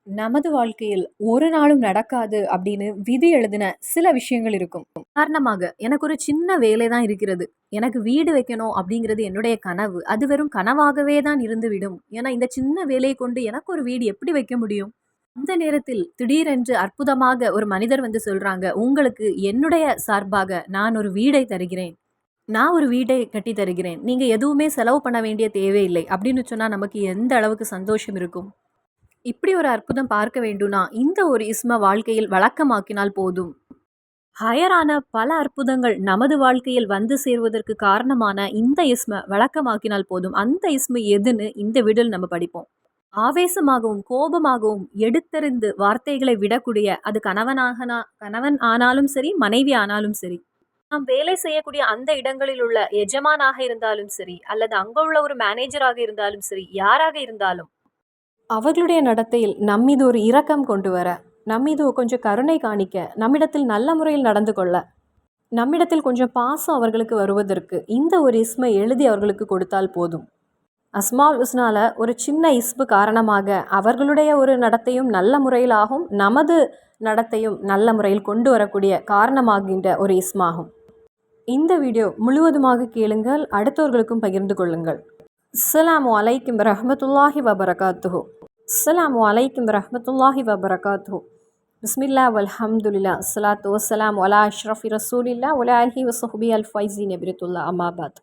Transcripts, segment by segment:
நமது வாழ்க்கையில் ஒரு நாளும் நடக்காது அப்படின்னு விதி எழுதின சில விஷயங்கள் இருக்கும். உதாரணமாக, எனக்கு ஒரு சின்ன வேலை தான் இருக்கிறது. எனக்கு வீடு வைக்கணும் அப்படிங்கிறது என்னுடைய கனவு. அது வெறும் கனவாகவே தான் இருந்துவிடும். ஏன்னா, இந்த சின்ன வேலையை கொண்டு எனக்கு ஒரு வீடு எப்படி வைக்க முடியும்? அந்த நேரத்தில் திடீரென்று அற்புதமாக ஒரு மனிதர் வந்து சொல்றாங்க, உங்களுக்கு என்னுடைய சார்பாக நான் ஒரு வீடை தருகிறேன். நான் ஒரு வீடை கட்டி தருகிறேன். நீங்க எதுவுமே செலவு பண்ண வேண்டிய தேவையில்லை. அப்படின்னு சொன்னா நமக்கு எந்த அளவுக்கு சந்தோஷம் இருக்கும்? இப்படி ஒரு அற்புதம் பார்க்க வேண்டும்னா, இந்த ஒரு இஸ்ம வாழ்க்கையில் வழக்கமாக்கினால் போதும். ஹயரான பல அற்புதங்கள் நமது வாழ்க்கையில் வந்து சேர்வதற்கு காரணமான இந்த இஸ்ம வழக்கமாக்கினால் போதும். அந்த இஸ்ம எதுன்னு இந்த வீடியோல நம்ம படிப்போம். ஆவேசமாகவும், கோபமாகவும் எடுத்தெறிந்து வார்த்தைகளை விடக்கூடிய அது கணவன் ஆனாலும் சரி, மனைவி ஆனாலும் சரி. நாம் வேலை செய்யக்கூடிய அந்த இடங்களில் உள்ள எஜமானாக இருந்தாலும் சரி, அல்லது அங்க உள்ள ஒரு மேனேஜராக இருந்தாலும் சரி, யாராக இருந்தாலும் அவர்களுடைய நடத்தையில் நம்மீது ஒரு இரக்கம் கொண்டு வர, நம்மீது கொஞ்சம் கருணை காணிக்க, நம்மிடத்தில் நல்ல முறையில் நடந்து கொள்ள, நம்மிடத்தில் கொஞ்சம் பாசம் அவர்களுக்கு வருவதற்கு இந்த ஒரு இஸ்மை எழுதி அவர்களுக்கு கொடுத்தால் போதும். அஸ்மால் உஸ்னால ஒரு சின்ன இஸ்பு காரணமாக அவர்களுடைய ஒரு நடத்தையும் நல்ல முறையில் ஆகும், நமது நடத்தையும் நல்ல முறையில் கொண்டு வரக்கூடிய காரணமாகின்ற ஒரு இஸ்மாகும். இந்த வீடியோ முழுவதுமாக கேளுங்கள், அடுத்தவர்களுக்கும் பகிர்ந்து கொள்ளுங்கள். அஸ்ஸலாமு அலைக்கும் வரஹ்மத்துல்லாஹி வபரகாத்துஹு. அஸ்ஸலாமு அலைக்கும் வரஹ்மத்துல்லாஹி வபரகாத்துஹு. பிஸ்மில்லா வல்ஹம்துலில்லா அஸ்ஸலாத்து வஸ்ஸலாமு அலா அஷ்ரஃபி ரசூலில்லா வலா ஆலிஹி வஸஹ்பி அல் ஃபைஸீன் நபிரத்துல்லா அம்மாபாத்.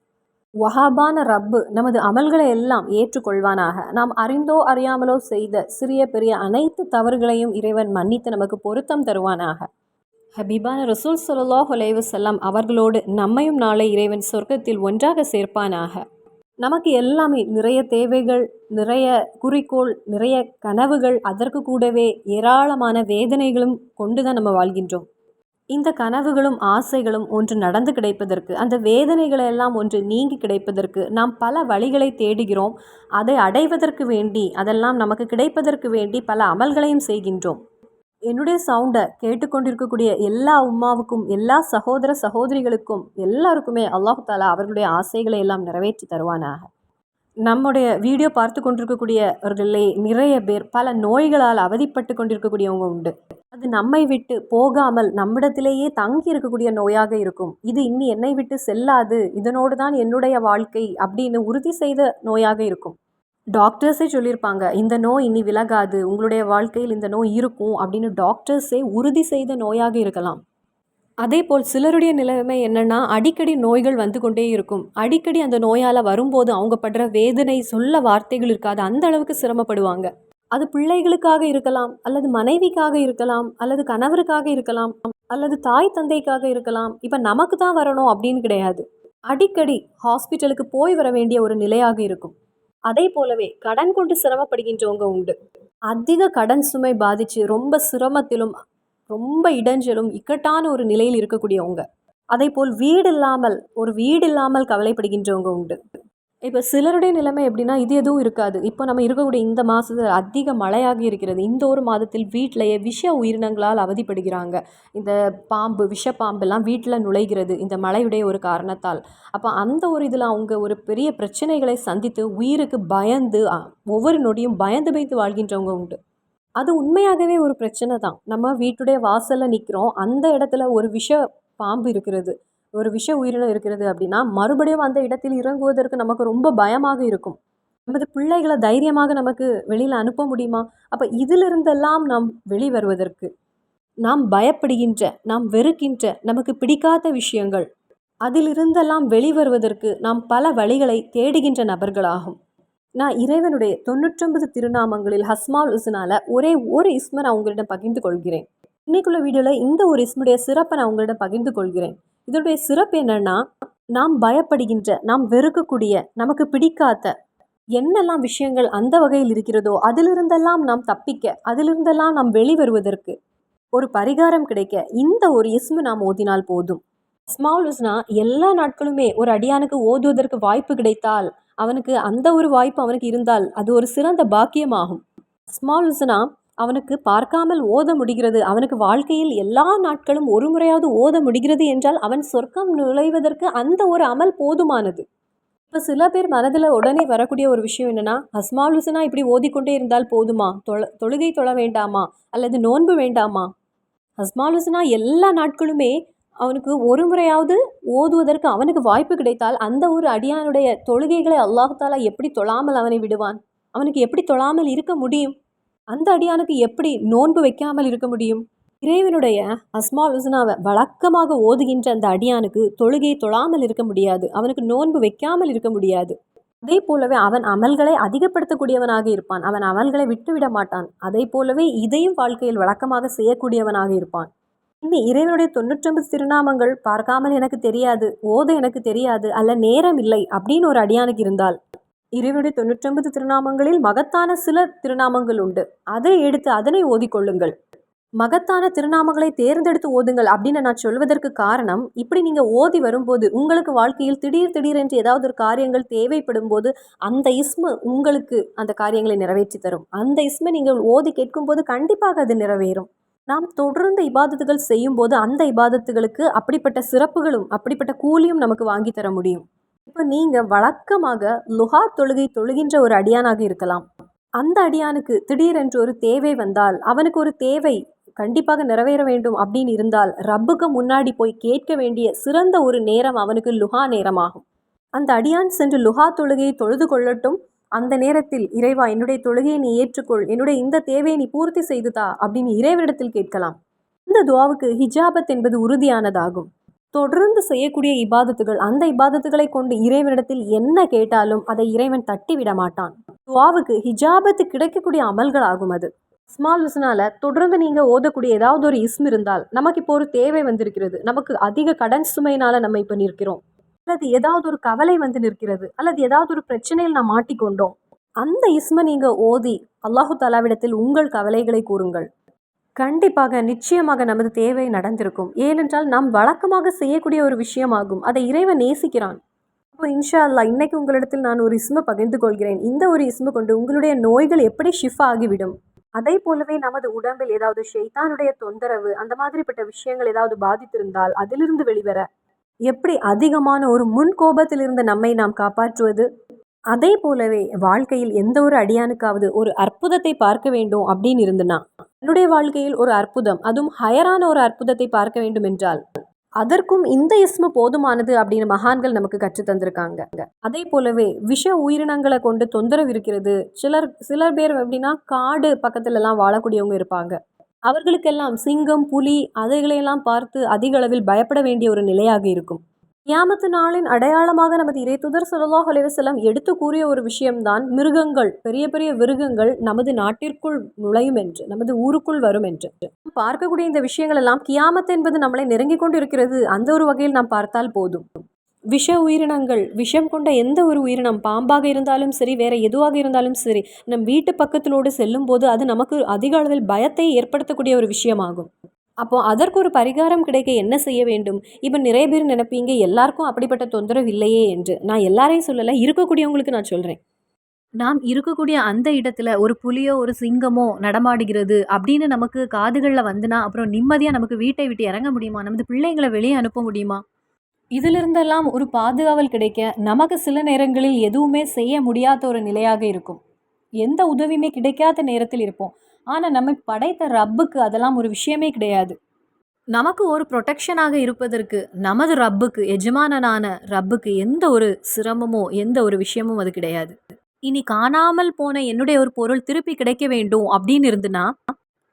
வஹாபான ரப்பு நமது அமல்களை எல்லாம் ஏற்றுக்கொள்வானாக. நாம் அறிந்தோ அறியாமலோ செய்த சிறிய பெரிய அனைத்து தவறுகளையும் இறைவன் மன்னித்து நமக்கு பொருத்தம் தருவானாக. ஹபீபான ரசூல் ஸல்லல்லாஹு அலைஹி வஸல்லம் அவர்களோடு நம்மையும் நாளை இறைவன் சொர்க்கத்தில் ஒன்றாக சேர்ப்பானாக. நமக்கு எல்லாமே நிறைய தேவைகள், நிறைய குறிக்கோள், நிறைய கனவுகள், அதற்கு கூடவே ஏராளமான வேதனைகளும் கொண்டு தான் நம்ம வாழ்கின்றோம். இந்த கனவுகளும் ஆசைகளும் ஒன்று நடந்து கிடைப்பதற்கு, அந்த வேதனைகளை எல்லாம் ஒன்று நீங்கி கிடைப்பதற்கு நாம் பல வழிகளை தேடுகிறோம். அதை அடைவதற்கு வேண்டி, அதெல்லாம் நமக்கு கிடைப்பதற்கு வேண்டி பல அமல்களையும் செய்கின்றோம். என்னுடைய சவுண்டை கேட்டுக்கொண்டிருக்கக்கூடிய எல்லா உம்மாவுக்கும், எல்லா சகோதர சகோதரிகளுக்கும், எல்லாருக்குமே அல்லாஹு தாலா அவர்களுடைய ஆசைகளை எல்லாம் நிறைவேற்றி தருவானாக. நம்முடைய வீடியோ பார்த்து கொண்டிருக்கக்கூடியவர்களே நிறைய பேர் பல நோய்களால் அவதிப்பட்டு கொண்டிருக்கக்கூடியவங்க உண்டு. அது நம்மை விட்டு போகாமல் நம்மிடத்திலேயே தங்கி இருக்கக்கூடிய நோயாக இருக்கும். இது இன்னி என்னை விட்டு செல்லாது, இதனோடு தான் என்னுடைய வாழ்க்கை அப்படின்னு உறுதி செய்த நோயாக இருக்கும். டாக்டர்ஸே சொல்லியிருப்பாங்க, இந்த நோய் இனி விலகாது, உங்களுடைய வாழ்க்கையில் இந்த நோய் இருக்கும் அப்படின்னு டாக்டர்ஸே உறுதி செய்த நோயாக இருக்கலாம். அதே போல் சிலருடைய நிலைமை என்னென்னா, அடிக்கடி நோய்கள் வந்து கொண்டே இருக்கும். அடிக்கடி அந்த நோயால் வரும்போது அவங்க படுற வேதனை சொல்ல வார்த்தைகள் இருக்காது, அந்த அளவுக்கு சிரமப்படுவாங்க. அது பிள்ளைகளுக்காக இருக்கலாம், அல்லது மனைவிக்காக இருக்கலாம், அல்லது கணவருக்காக இருக்கலாம், அல்லது தாய் தந்தைக்காக இருக்கலாம். இப்போ நமக்கு தான் வரணும் அப்படின்னு கிடையாது. அடிக்கடி ஹாஸ்பிட்டலுக்கு போய் வர வேண்டிய ஒரு நிலையாக இருக்கும். அதே போலவே கடன் கொண்டு சிரமப்படுகின்றவங்க உண்டு. அதிக கடன் சுமை பாதித்து ரொம்ப சிரமத்திலும் ரொம்ப இடைஞ்சலும் இக்கட்டான ஒரு நிலையில் இருக்கக்கூடியவங்க. அதே போல் வீடு இல்லாமல் கவலைப்படுகின்றவங்க உண்டு. இப்போ சிலருடைய நிலைமை எப்படின்னா, இது எதுவும் இருக்காது. இப்போ நம்ம இருக்கக்கூடிய இந்த மாதத்தில் அதிக மழையாக இருக்கிறது. இந்த ஒரு மாதத்தில் வீட்டிலேயே விஷ உயிரினங்களால் அவதிப்படுகிறாங்க. இந்த விஷப்பாம்பெல்லாம் வீட்டில் நுழைகிறது இந்த மழையுடைய ஒரு காரணத்தால். அப்போ அந்த ஒரு இதில் அவங்க ஒரு பெரிய பிரச்சனைகளை சந்தித்து உயிருக்கு பயந்து ஒவ்வொரு நொடியும் பயந்து வாழ்கின்றவங்க உண்டு. அது உண்மையாகவே ஒரு பிரச்சனை தான். நம்ம வீட்டுடைய வாசலில் நிற்கிறோம், அந்த இடத்துல ஒரு பாம்பு இருக்கிறது, ஒரு விஷ உயிரினம் இருக்கிறது அப்படின்னா மறுபடியும் அந்த இடத்தில் இறங்குவதற்கு நமக்கு ரொம்ப பயமாக இருக்கும். நமது பிள்ளைகளை தைரியமாக நமக்கு வெளியில் அனுப்ப முடியுமா? அப்போ இதிலிருந்தெல்லாம் நாம் வெளிவருவதற்கு, நாம் பயப்படுகின்ற, நாம் வெறுக்கின்ற, நமக்கு பிடிக்காத விஷயங்கள், அதிலிருந்தெல்லாம் வெளிவருவதற்கு நாம் பல வழிகளை தேடுகின்ற நபர்களாகும். நான் இறைவனுடைய 99 திருநாமங்களில் ஹஸ்மால் உஸ்னால ஒரே ஒரு இஸ்மை நான் உங்களிடம் பகிர்ந்து கொள்கிறேன். இன்னைக்குள்ள வீடியோவில் இந்த ஒரு இஸ்முடைய சிறப்பை நான் உங்களிடம் பகிர்ந்து கொள்கிறேன். இதனுடைய சிறப்பு என்னன்னா, நாம் பயப்படுகின்ற, நாம் வெறுக்கக்கூடிய, நமக்கு பிடிக்காத என்னெல்லாம் விஷயங்கள் அந்த வகையில் இருக்கிறதோ அதிலிருந்தெல்லாம் நாம் தப்பிக்க, அதிலிருந்தெல்லாம் நாம் வெளிவருவதற்கு ஒரு பரிகாரம் கிடைக்க இந்த ஒரு இஸ்மு நாம் ஓதினால் போதும். அஸ்மால் உஸ்னா எல்லா நாட்களுமே ஒரு அடியானுக்கு ஓதுவதற்கு வாய்ப்பு கிடைத்தால், அவனுக்கு அந்த ஒரு வாய்ப்பு அவனுக்கு இருந்தால் அது ஒரு சிறந்த பாக்கியமாகும். அஸ்மால் உஸ்னா அவனுக்கு பார்க்காமல் ஓத முடிகிறது, அவனுக்கு வாழ்க்கையில் எல்லா நாட்களும் ஒரு முறையாவது ஓத முடிகிறது என்றால் அவன் சொர்க்கம் நுழைவதற்கு அந்த ஒரு அமல் போதுமானது. இப்போ சில பேர் மனதில் உடனே வரக்கூடிய ஒரு விஷயம் என்னன்னா, அஸ்மால் ஹுஸ்னா இப்படி ஓதிக்கொண்டே இருந்தால் போதுமா? தொழுகை தொழ வேண்டாமா? அல்லது நோன்பு வேண்டாமா? அஸ்மால் ஹுஸ்னா எல்லா நாட்களுமே அவனுக்கு ஒரு முறையாவது ஓதுவதற்கு அவனுக்கு வாய்ப்பு கிடைத்தால் அந்த ஒரு அடியானுடைய தொழுகைகளை அல்லாஹ் தாலா எப்படி தொழாமல் அவனை விடுவான்? அவனுக்கு எப்படி தொழாமல் இருக்க முடியும்? அந்த அடியானுக்கு எப்படி நோன்பு வைக்காமல் இருக்க முடியும்? இறைவனுடைய அஸ்மால் ஹுஸ்னாவை வழக்கமாக ஓதுகின்ற அந்த அடியானுக்கு தொழுகை தொழாமல் இருக்க முடியாது. அவனுக்கு நோன்பு வைக்காமல் இருக்க முடியாது. அதே போலவே அவன் அமல்களை அதிகப்படுத்தக்கூடியவனாக இருப்பான். அவன் அமல்களை விட்டுவிட மாட்டான். அதே போலவே இதையும் வாழ்க்கையில் வழக்கமாக செய்யக்கூடியவனாக இருப்பான். இனி இறைவனுடைய 99 திருநாமங்கள் பார்க்காமல் எனக்கு தெரியாது, ஓத எனக்கு தெரியாது, அல்ல நேரம் இல்லை அப்படின்னு ஒரு அடியானுக்கு இருந்தால், இறைவனுடைய 99 திருநாமங்களில் மகத்தான சில திருநாமங்கள் உண்டு. அதை எடுத்து அதனை ஓதிக்கொள்ளுங்கள். மகத்தான திருநாமங்களை தேர்ந்தெடுத்து ஓதுங்கள் அப்படின்னு நான் சொல்வதற்கு காரணம், இப்படி நீங்கள் ஓதி வரும்போது உங்களுக்கு வாழ்க்கையில் திடீரென்று ஏதாவது ஒரு காரியங்கள் தேவைப்படும் போது அந்த இஸ்மு உங்களுக்கு அந்த காரியங்களை நிறைவேற்றி தரும். அந்த இஸ்மை நீங்கள் ஓதி கேட்கும்போது கண்டிப்பாக அது நிறைவேறும். நாம் தொடர்ந்து இபாதத்துகள் செய்யும்போது அந்த இபாதத்துகளுக்கு அப்படிப்பட்ட சிறப்புகளும் அப்படிப்பட்ட கூலியும் நமக்கு வாங்கி தர முடியும். இப்போ நீங்கள் வழக்கமாக லுஹா தொழுகை தொழுகின்ற ஒரு அடியானாக இருக்கலாம். அந்த அடியானுக்கு திடீரென்று ஒரு தேவை வந்தால், அவனுக்கு ஒரு தேவை கண்டிப்பாக நிறைவேற வேண்டும் அப்படின்னு இருந்தால், ரப்புக்கு முன்னாடி போய் கேட்க வேண்டிய சிறந்த ஒரு நேரம் அவனுக்கு லுஹா நேரமாகும். அந்த அடியான் சென்று லுஹா தொழுகையை தொழுது கொள்ளட்டும். அந்த நேரத்தில் இறைவா என்னுடைய தொழுகையை நீ ஏற்றுக்கொள், என்னுடைய இந்த தேவையை நீ பூர்த்தி செய்துதா அப்படின்னு இறைவனிடத்தில் கேட்கலாம். இந்த துவாவுக்கு ஹிஜாபத் என்பது உறுதியானதாகும். தொடர்ந்து செய்யக்கூடிய இபாதத்துகள், அந்த இபாதத்துகளை கொண்டு இறைவனிடத்தில் என்ன கேட்டாலும் அதை இறைவன் தட்டி விட மாட்டான். துவாவுக்கு ஹிஜாபத்து கிடைக்கக்கூடிய அமல்கள் ஆகும் அது. அஸ்மால் ஹுஸ்னால தொடர்ந்து நீங்கள் ஓதக்கூடிய ஏதாவது ஒரு இஸ்ம் இருந்தால், நமக்கு இப்போ ஒரு தேவை வந்திருக்கிறது, நமக்கு அதிக கடன் சுமையினால நம்ம இப்போ நிற்கிறோம், அல்லது ஏதாவது ஒரு கவலை வந்து நிற்கிறது, அல்லது ஏதாவது ஒரு பிரச்சனையில் நாம் மாட்டிக்கொண்டோம், அந்த இஸ்மை நீங்கள் ஓதி அல்லாஹு தாலாவிடத்தில் உங்கள் கவலைகளை கூறுங்கள். கண்டிப்பாக நிச்சயமாக நமது தேவை நடந்திருக்கும். ஏனென்றால் நாம் வழக்கமாக செய்யக்கூடிய ஒரு விஷயமாகும். அதை இறைவன் நேசிக்கிறான். அப்போ இன்ஷா அல்லாஹ் இன்னைக்கு உங்களிடத்தில் நான் ஒரு இஸ்மை பகிர்ந்து கொள்கிறேன். இந்த ஒரு இஸ்மை கொண்டு உங்களுடைய நோய்கள் எப்படி ஷிஃபா ஆகிவிடும். அதே போலவே நமது உடம்பில் ஏதாவது ஷைத்தானுடைய தொந்தரவு அந்த மாதிரிப்பட்ட விஷயங்கள் ஏதாவது பாதித்திருந்தால் அதிலிருந்து வெளிவர எப்படி அதிகமான ஒரு முன் கோபத்திலிருந்து நம்மை நாம் காப்பாற்றுவது. அதே போலவே வாழ்க்கையில் எந்த ஒரு அடியானுக்காவது ஒரு அற்புதத்தை பார்க்க வேண்டும் அப்படின்னு இருந்துன்னா, என்னுடைய வாழ்க்கையில் ஒரு அற்புதம், அதுவும் ஹயரான ஒரு அற்புதத்தை பார்க்க வேண்டும் என்றால் அதற்கும் இந்த இஸ்மு போதுமானது அப்படின்னு மகான்கள் நமக்கு கற்று தந்திருக்காங்க. அதே போலவே விஷ உயிரினங்களை கொண்டு தொந்தரவு இருக்கிறது. சிலர் பேர் எப்படின்னா காடு பக்கத்துலலாம் வாழக்கூடியவங்க இருப்பாங்க. அவர்களுக்கெல்லாம் சிங்கம், புலி அதைகளையெல்லாம் பார்த்து அதிக அளவில் பயப்பட வேண்டிய ஒரு நிலையாக இருக்கும். கியாமத்து நாளின் அடையாளமாக நமது இறைத்தூதர் ஸல்லல்லாஹு அலைஹி வஸல்லம் எடுத்து கூறிய ஒரு விஷயம்தான் மிருகங்கள், பெரிய பெரிய மிருகங்கள் நமது நாட்டிற்குள் நுழையும் என்று, நமது ஊருக்குள் வரும் என்று. பார்க்கக்கூடிய இந்த விஷயங்கள் எல்லாம் கியாமத்து என்பது நம்மளை நெருங்கி கொண்டு இருக்கிறது, அந்த ஒரு வகையில் நாம் பார்த்தால் போதும். விஷ உயிரினங்கள், விஷம் கொண்ட எந்த ஒரு உயிரினம், பாம்பாக இருந்தாலும் சரி, வேற எதுவாக இருந்தாலும் சரி, நம் வீட்டு பக்கத்திலோடு செல்லும் போது அது நமக்கு அதிக அளவில் பயத்தை ஏற்படுத்தக்கூடிய ஒரு விஷயமாகும். அப்போ அதற்கு ஒரு பரிகாரம் கிடைக்க என்ன செய்ய வேண்டும்? இப்போ நிறைய பேர் நினைப்பீங்க எல்லாருக்கும் அப்படிப்பட்ட தொந்தரவு இல்லையே என்று. நான் எல்லாரையும் சொல்லலை, இருக்கக்கூடியவங்களுக்கு நான் சொல்கிறேன். நாம் இருக்கக்கூடிய அந்த இடத்துல ஒரு புலியோ ஒரு சிங்கமோ நடமாடுகிறது அப்படின்னு நமக்கு காதுகளில் வந்துனா அப்புறம் நிம்மதியாக நமக்கு வீட்டை விட்டு இறங்க முடியுமா? நமது பிள்ளைங்களை வெளியே அனுப்ப முடியுமா? இதிலிருந்தெல்லாம் ஒரு பாதுகாவல் கிடைக்க நமக்கு சில நேரங்களில் எதுவுமே செய்ய முடியாத ஒரு நிலையாக இருக்கும். எந்த உதவியுமே கிடைக்காத நேரத்தில் இருப்போம். ஆனால் நம்மை படைத்த ரப்புக்கு அதெல்லாம் ஒரு விஷயமே கிடையாது. நமக்கு ஒரு ப்ரொடெக்ஷனாக இருப்பதற்கு நமது ரப்புக்கு, எஜமானனான ரப்புக்கு எந்த ஒரு சிரமமோ எந்த ஒரு விஷயமும் அது கிடையாது. இனி காணாமல் போன என்னுடைய ஒரு பொருள் திருப்பி கிடைக்க வேண்டும் அப்படின்னு இருந்துன்னா,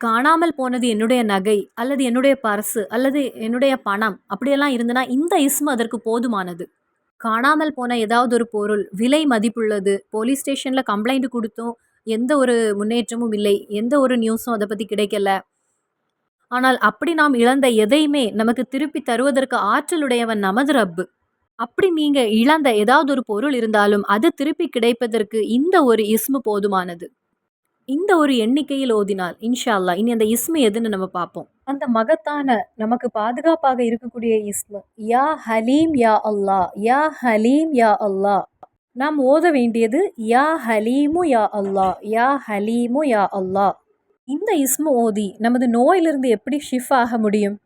காணாமல் போனது என்னுடைய நகை அல்லது என்னுடைய பர்ஸு அல்லது என்னுடைய பணம் அப்படியெல்லாம் இருந்துன்னா இந்த இஸ்மு அதற்கு போதுமானது. காணாமல் போன ஏதாவது ஒரு பொருள் விலை மதிப்புள்ளது, போலீஸ் ஸ்டேஷனில் கம்ப்ளைண்ட் கொடுத்தோம், எந்த ஒரு முன்னேற்றமும் இல்லை, எந்த ஒரு நியூஸும் அதை பற்றி கிடைக்கல. ஆனால் அப்படி நாம் இழந்த எதையுமே நமக்கு திருப்பி தருவதற்கு ஆற்றலுடையவன் நமது ரப்பு. அப்படி நீங்க இழந்த ஏதாவது ஒரு பொருள் இருந்தாலும் அது திருப்பி கிடைப்பதற்கு இந்த ஒரு இஸ்மு போதுமானது. இந்த ஒரு எண்ணிக்கையில் ஓதினால் இன்ஷா அல்லாஹ் இனி அந்த இஸ்மு எதுன்னு நம்ம பார்ப்போம். அந்த மகத்தான நமக்கு பாதுகாப்பாக இருக்கக்கூடிய இஸ்மு யா ஹலீம் யா அல்லாஹ், யா ஹலீம் யா அல்லாஹ். நாம் ஓத வேண்டியது யா ஹலீமு யா அல்லாஹ், யா ஹலீமு யா அல்லாஹ். இந்த இஸ்மு ஓதி நமது நோயிலிருந்து எப்படி ஷிஃப் ஆக முடியும்?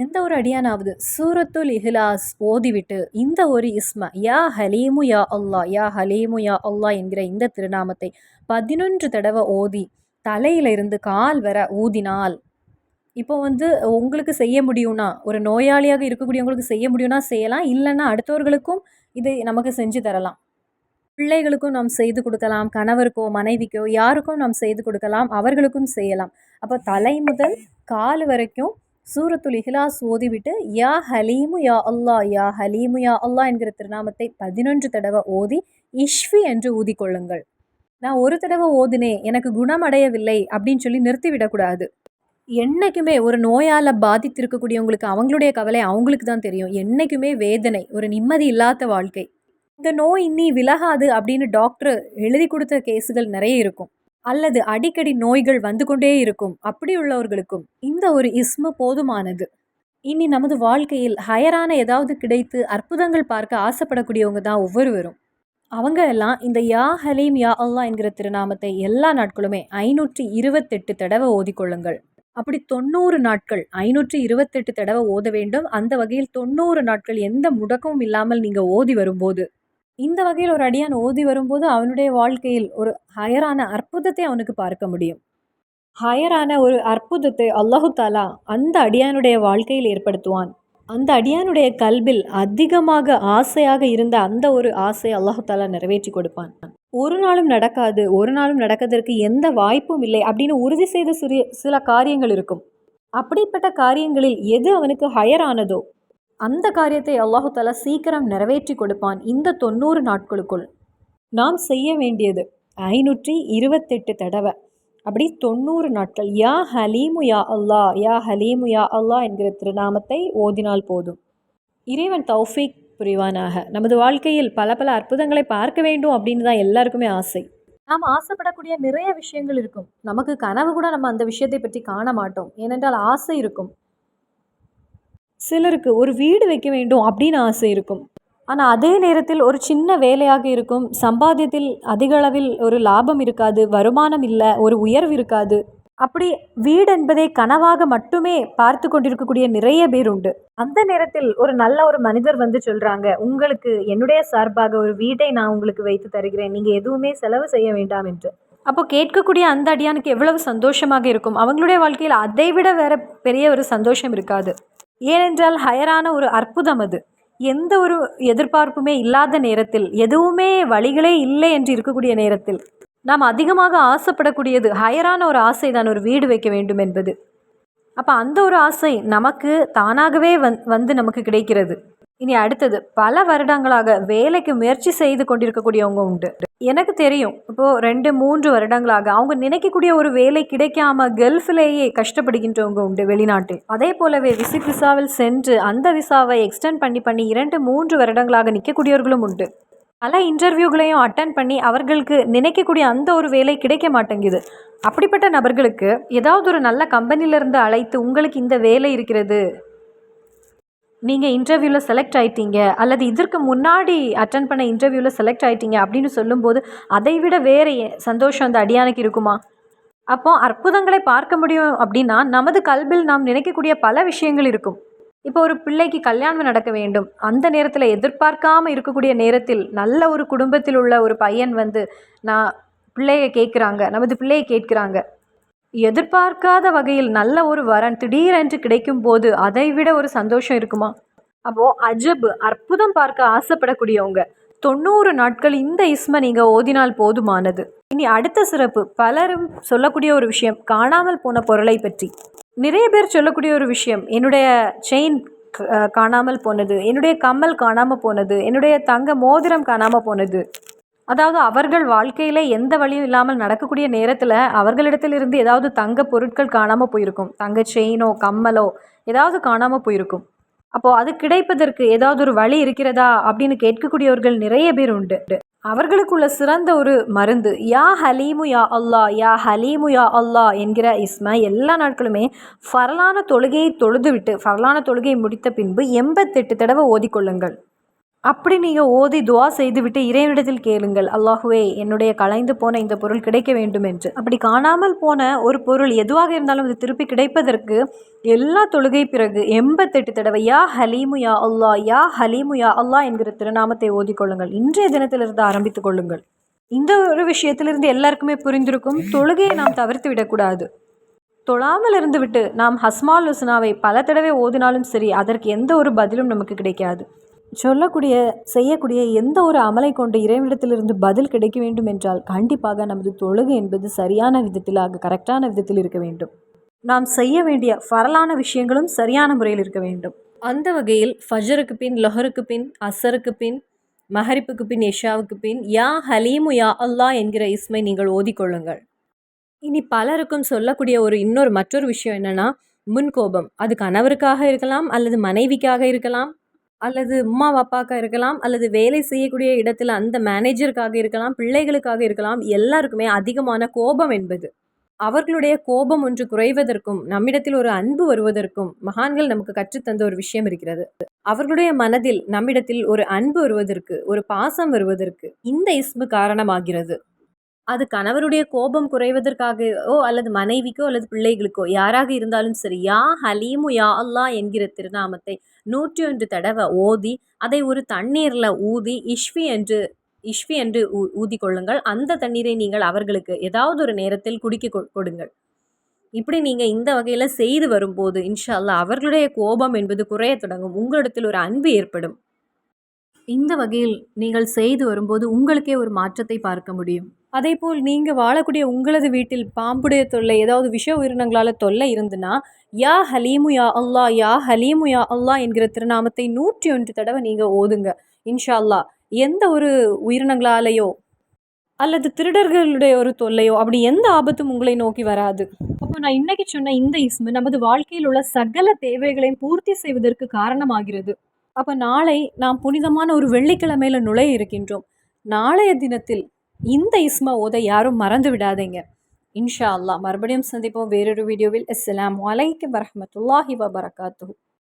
எந்த ஒரு அடியானாவது சூரத்துல் இஹ்லாஸ் ஓதிவிட்டு இந்த ஒரு இஸ்ம யா ஹலீமு யா அல்லாஹ், யா ஹலீமு யா அல்லாஹ் என்கிற இந்த திருநாமத்தை 11 தடவை ஓதி தலையில இருந்து கால் வர ஊதினால், இப்போ உங்களுக்கு செய்ய முடியும்னா, ஒரு நோயாளியாக இருக்கக்கூடியவங்களுக்கு செய்ய முடியும்னா செய்யலாம், இல்லைன்னா அடுத்தவர்களுக்கும் இதை நமக்கு செஞ்சு தரலாம். பிள்ளைகளுக்கும் நாம் செய்து கொடுக்கலாம், கணவருக்கோ மனைவிக்கோ யாருக்கும் நாம் செய்து கொடுக்கலாம், அவர்களுக்கும் செய்யலாம். அப்போ தலை முதல் கால் வரைக்கும் சூரத்துல் இஹ்லாஸ் ஓதிவிட்டு யா ஹலீமு யா அல்லாஹ், யா ஹலீமு யா அல்லாஹ் என்கிற திருநாமத்தை 11 தடவை ஓதி இஷ்ஃபி என்று ஊதிக்கொள்ளுங்கள். நான் ஒரு தடவை ஓதினே எனக்கு குணமடையவில்லை அப்படின்னு சொல்லி நிறுத்திவிடக்கூடாது. என்னைக்குமே ஒரு நோயால் பாதித்திருக்கக்கூடியவங்களுக்கு அவங்களுடைய கவலை அவங்களுக்கு தான் தெரியும். என்னைக்குமே வேதனை, ஒரு நிம்மதி இல்லாத வாழ்க்கை. இந்த நோய் இனி விலகாது அப்படின்னு டாக்டர் எழுதி கொடுத்த கேஸுகள் நிறைய இருக்கும், அல்லது அடிக்கடி நோய்கள் வந்து கொண்டே இருக்கும். அப்படி உள்ளவர்களுக்கும் இந்த ஒரு இஸ்மு போதுமானது. இனி நமது வாழ்க்கையில் ஹயரான ஏதாவது கிடைத்து அற்புதங்கள் பார்க்க ஆசைப்படக்கூடியவங்க தான் ஒவ்வொருவரும். அவங்க எல்லாம் இந்த யா ஹலீம் யா அல்லாஹ் என்கிற திருநாமத்தை எல்லா நாட்களுமே 528 தடவை ஓதிக்கொள்ளுங்கள். அப்படி 90 நாட்கள் 528 தடவை ஓத வேண்டும். அந்த வகையில் 90 நாட்கள் எந்த முடக்கமும் இல்லாமல் நீங்கள் ஓதி வரும்போது, இந்த வகையில் ஒரு அடியான் ஓதி வரும்போது அவனுடைய வாழ்க்கையில் ஒரு ஹயரான அற்புதத்தை அவனுக்கு பார்க்க முடியும். ஹயரான ஒரு அற்புதத்தை அல்லாஹு தாலா அந்த அடியானுடைய வாழ்க்கையில் ஏற்படுத்துவான். அந்த அடியானுடைய கல்பில் அதிகமாக ஆசையாக இருந்த அந்த ஒரு ஆசை அல்லாஹு தாலா நிறைவேற்றி கொடுப்பான். ஒரு நாளும் நடக்காது, ஒரு நாளும் நடக்கிறதுக்கு எந்த வாய்ப்பும் இல்லை அப்படின்னு உறுதி செய்த சில காரியங்கள் இருக்கும். அப்படிப்பட்ட காரியங்களில் எது அவனுக்கு ஹயரானதோ அந்த காரியத்தை அல்லாஹு தாலா சீக்கிரம் நிறைவேற்றி கொடுப்பான். இந்த 90 நாட்களுக்குள் நாம் செய்ய வேண்டியது 528 தடவை, அப்படி 90 நாட்கள் யா ஹலீமு யா அல்லாஹ், யா ஹலீமு யா அல்லாஹ் என்கிற திருநாமத்தை ஓதினால் போதும். இறைவன் தௌஃபீக் புரிவானாக. நமது வாழ்க்கையில் பல பல அற்புதங்களை பார்க்க வேண்டும் அப்படின்னு தான் எல்லாருக்குமே ஆசை. நாம் ஆசைப்படக்கூடிய நிறைய விஷயங்கள் இருக்கும். நமக்கு கனவு கூட நம்ம அந்த விஷயத்தை பற்றி காண மாட்டோம், ஏனென்றால் ஆசை இருக்கும். சிலருக்கு ஒரு வீடு வைக்க வேண்டும் அப்படின்னு ஆசை இருக்கும். ஆனால் அதே நேரத்தில் ஒரு சின்ன வேலையாக இருக்கும், சம்பாத்தியத்தில் அதிக அளவில் ஒரு லாபம் இருக்காது, வருமானம் இல்லை, ஒரு உயர்வு இருக்காது. அப்படி வீடு என்பதை கனவாக மட்டுமே பார்த்து கொண்டிருக்கக்கூடிய நிறைய பேர் உண்டு. அந்த நேரத்தில் ஒரு நல்ல ஒரு மனிதர் சொல்கிறாங்க, உங்களுக்கு என்னுடைய சார்பாக ஒரு வீட்டை நான் உங்களுக்கு வைத்து தருகிறேன், நீங்கள் எதுவுமே செலவு செய்ய வேண்டாம் என்று. அப்போ கேட்கக்கூடிய அந்த அடியானுக்கு எவ்வளவு சந்தோஷமாக இருக்கும். அவங்களுடைய வாழ்க்கையில் அதை விட வேற பெரிய ஒரு சந்தோஷம் இருக்காது. ஏனென்றால் ஹயரான ஒரு அற்புதம் அது. எந்த ஒரு எதிர்பார்ப்புமே இல்லாத நேரத்தில், எதுவுமே வழிகளே இல்லை என்று இருக்கக்கூடிய நேரத்தில் நாம் அதிகமாக ஆசைப்படக்கூடியது ஹயரான ஒரு ஆசை தான், ஒரு வீடு வைக்க வேண்டும் என்பது. அப்போ அந்த ஒரு ஆசை நமக்கு தானாகவே நமக்கு கிடைக்கிறது. இனி அடுத்தது, பல வருடங்களாக வேலைக்கு முயற்சி செய்து கொண்டிருக்கக்கூடியவங்க உண்டு. எனக்கு தெரியும், இப்போது 2-3 வருடங்களாக அவங்க நினைக்கக்கூடிய ஒரு வேலை கிடைக்காம கல்ஃபிலேயே கஷ்டப்படுகின்றவங்க உண்டு வெளிநாட்டில். அதே போலவே விசிட் விசாவில் சென்று அந்த விசாவை எக்ஸ்டெண்ட் பண்ணி 2-3 வருடங்களாக நிற்கக்கூடியவர்களும் உண்டு. பல இன்டர்வியூகளையும் அட்டன் பண்ணி அவர்களுக்கு நினைக்கக்கூடிய அந்த ஒரு வேலை கிடைக்க மாட்டேங்குது. அப்படிப்பட்ட நபர்களுக்கு ஏதாவது ஒரு நல்ல கம்பெனியிலேருந்து அழைத்து, உங்களுக்கு இந்த வேலை இருக்கிறது, நீங்கள் இன்டர்வியூவில் செலக்ட் ஆகிட்டீங்க, அல்லது இதற்கு முன்னாடி அட்டன் பண்ண இன்டர்வியூவில் செலக்ட் ஆகிட்டீங்க அப்படின்னு சொல்லும்போது அதை விட வேறு சந்தோஷம் அந்த அடியானுக்கு இருக்குமா? அப்போ அற்புதங்களை பார்க்க முடியும் அப்படின்னா நமது கல்பில் நாம் நினைக்கக்கூடிய பல விஷயங்கள் இருக்கும். இப்போ ஒரு பிள்ளைக்கு கல்யாணம் நடக்க வேண்டும், அந்த நேரத்தில் எதிர்பார்க்காமல் இருக்கக்கூடிய நேரத்தில் நல்ல ஒரு குடும்பத்தில் உள்ள ஒரு பையன் நான் பிள்ளையை கேட்குறாங்க, நமது பிள்ளையை கேட்குறாங்க. எதிர்பார்க்காத வகையில் நல்ல ஒரு வரன் திடீரென்று கிடைக்கும் போது அதை விட ஒரு சந்தோஷம் இருக்குமா? அப்போது அஜப், அற்புதம் பார்க்க ஆசைப்படக்கூடியவங்க 90 நாட்கள் இந்த இஸ்மை நீங்கள் ஓதினால் போதுமானது. இனி அடுத்த சிறப்பு, பலரும் சொல்லக்கூடிய ஒரு விஷயம், காணாமல் போன பொருளை பற்றி. நிறைய பேர் சொல்லக்கூடிய ஒரு விஷயம், என்னுடைய செயின் காணாமல் போனது, என்னுடைய கம்மல் காணாமல் போனது, என்னுடைய தங்க மோதிரம் காணாமல் போனது. அதாவது அவர்கள் வாழ்க்கையில் எந்த வழியும் இல்லாமல் நடக்கக்கூடிய நேரத்தில் அவர்களிடத்திலிருந்து ஏதாவது தங்க பொருட்கள் காணாமல் போயிருக்கும், தங்க செயினோ கம்மலோ ஏதாவது காணாமல் போயிருக்கும். அப்போது அது கிடைப்பதற்கு ஏதாவது ஒரு வழி இருக்கிறதா அப்படின்னு கேட்கக்கூடியவர்கள் நிறைய பேர் உண்டு. அவர்களுக்குள்ள சிறந்த ஒரு மருந்து யா ஹலீமு யா அல்லாஹ், யா ஹலீமு யா அல்லாஹ் என்கிற இஸ்மை எல்லா நாட்களுமே ஃபர்லான தொழுகையை தொழுதுவிட்டு, ஃபர்லான தொழுகையை முடித்த பின்பு 88 தடவை ஓதிக்கொள்ளுங்கள். அப்படி நீங்கள் ஓதி துவா செய்துவிட்டு இறைவனிடத்தில் கேளுங்கள், அல்லாஹுவே என்னுடைய கலைந்து போன இந்த பொருள் கிடைக்க வேண்டும் என்று. அப்படி காணாமல் போன ஒரு பொருள் எதுவாக இருந்தாலும் அது திருப்பி கிடைப்பதற்கு எல்லா தொழுகை பிறகு 88 தடவை யா ஹலீமு யா அல்லாஹ், யா ஹலீமு யா அல்லாஹ் என்கிற திருநாமத்தை ஓதிக்கொள்ளுங்கள். இன்றைய தினத்திலிருந்து ஆரம்பித்துக் கொள்ளுங்கள். இந்த ஒரு விஷயத்திலிருந்து எல்லாருக்குமே புரிந்திருக்கும், தொழுகையை நாம் தவிர்த்து விடக்கூடாது. தொழாமல் இருந்துவிட்டு நாம் ஹஸ்மால் ஹுஸ்னாவை பல தடவை ஓதினாலும் சரி, அதற்கு எந்த ஒரு பதிலும் நமக்கு கிடைக்காது. சொல்லக்கூடிய செய்யக்கூடிய எந்த ஒரு அமலை கொண்டு இறைவனிடத்திலிருந்து பதில் கிடைக்க வேண்டும் என்றால் கண்டிப்பாக நமது தொழுகை என்பது சரியான விதத்தில் கரெக்டான விதத்தில் இருக்க வேண்டும். நாம் செய்ய வேண்டிய ஃபரலான விஷயங்களும் சரியான முறையில் இருக்க வேண்டும். அந்த வகையில் ஃபஜருக்கு பின், லொஹருக்கு பின், அசருக்கு பின், மஹரிப்புக்கு பின், எஷாவுக்கு பின் யா ஹலீமு யா அல்லாஹ் என்கிற இஸ்மை நீங்கள் ஓதிக்கொள்ளுங்கள். இனி பலருக்கும் சொல்லக்கூடிய இன்னொரு மற்றொரு விஷயம் என்னென்னா, முன்கோபம். அது கணவருக்காக இருக்கலாம், அல்லது மனைவிக்காக இருக்கலாம், அல்லது அம்மா அப்பாக்காக இருக்கலாம், அல்லது வேலை செய்யக்கூடிய இடத்துல அந்த மேனேஜருக்காக இருக்கலாம், பிள்ளைகளுக்காக இருக்கலாம். எல்லாருக்குமே அதிகமான கோபம் என்பது அவர்களுடைய கோபம் ஒன்று குறைவதற்கும் நம்மிடத்தில் ஒரு அன்பு வருவதற்கும் மகான்கள் நமக்கு கற்றுத்தந்த ஒரு விஷயம் இருக்கிறது. அவர்களுடைய மனதில் நம்மிடத்தில் ஒரு அன்பு வருவதற்கு, ஒரு பாசம் வருவதற்கு இந்த இஸ்மு காரணமாகிறது. அது கணவருடைய கோபம் குறைவதற்காகவோ அல்லது மனைவிக்கோ அல்லது பிள்ளைகளுக்கோ யாராக இருந்தாலும் சரி, யா ஹலீமு யா அல்லாஹ் என்கிற திருநாமத்தை 101 தடவை ஓதி அதை ஒரு தண்ணீரில் ஊதி இஷ்வி என்று ஊதிக்கொள்ளுங்கள். அந்த தண்ணீரை நீங்கள் அவர்களுக்கு ஏதாவது ஒரு நேரத்தில் குடிக்க கொடுங்கள். இப்படி நீங்கள் இந்த வகையில் செய்து வரும்போது இன்ஷா அல்லாஹ் அவர்களுடைய கோபம் என்பது குறைய தொடங்கும். உங்களிடத்தில் ஒரு அன்பு ஏற்படும். இந்த வகையில் நீங்கள் செய்து வரும்போது உங்களுக்கே ஒரு மாற்றத்தை பார்க்க முடியும். அதேபோல் நீங்கள் வாழக்கூடிய உங்களது வீட்டில் பாம்புடைய தொல்லை, ஏதாவது விஷ உயிரினங்களால் தொல்லை இருந்துன்னா யா ஹலீமு யா அல்லாஹ், யா ஹலீமு யா அல்லாஹ் என்கிற திருநாமத்தை 101 தடவை நீங்கள் ஓதுங்க. இன்ஷா அல்லாஹ் எந்த ஒரு உயிரினங்களாலேயோ அல்லது திருடர்களுடைய ஒரு தொல்லையோ அப்படி எந்த ஆபத்தும் உங்களை நோக்கி வராது. அப்போ நான் இன்னைக்கு சொன்ன இந்த இஸ்மு நமது வாழ்க்கையில் உள்ள சகல தேவைகளையும் பூர்த்தி செய்வதற்கு காரணமாகிறது. அப்போ நாளை நாம் புனிதமான ஒரு வெள்ளிக்கிழமையில் நுழைய இருக்கின்றோம். நாளைய தினத்தில் இந்த இஸ்மா ஓத யாரும் மறந்து விடாதீங்க. இன்ஷா அல்லாஹ் மறுபடியும் சந்திப்போம் வேறொரு வீடியோவில். அஸ்ஸலாமு அலைக்கும் வரஹ்மத்துல்லாஹி வபரகாத்துஹு.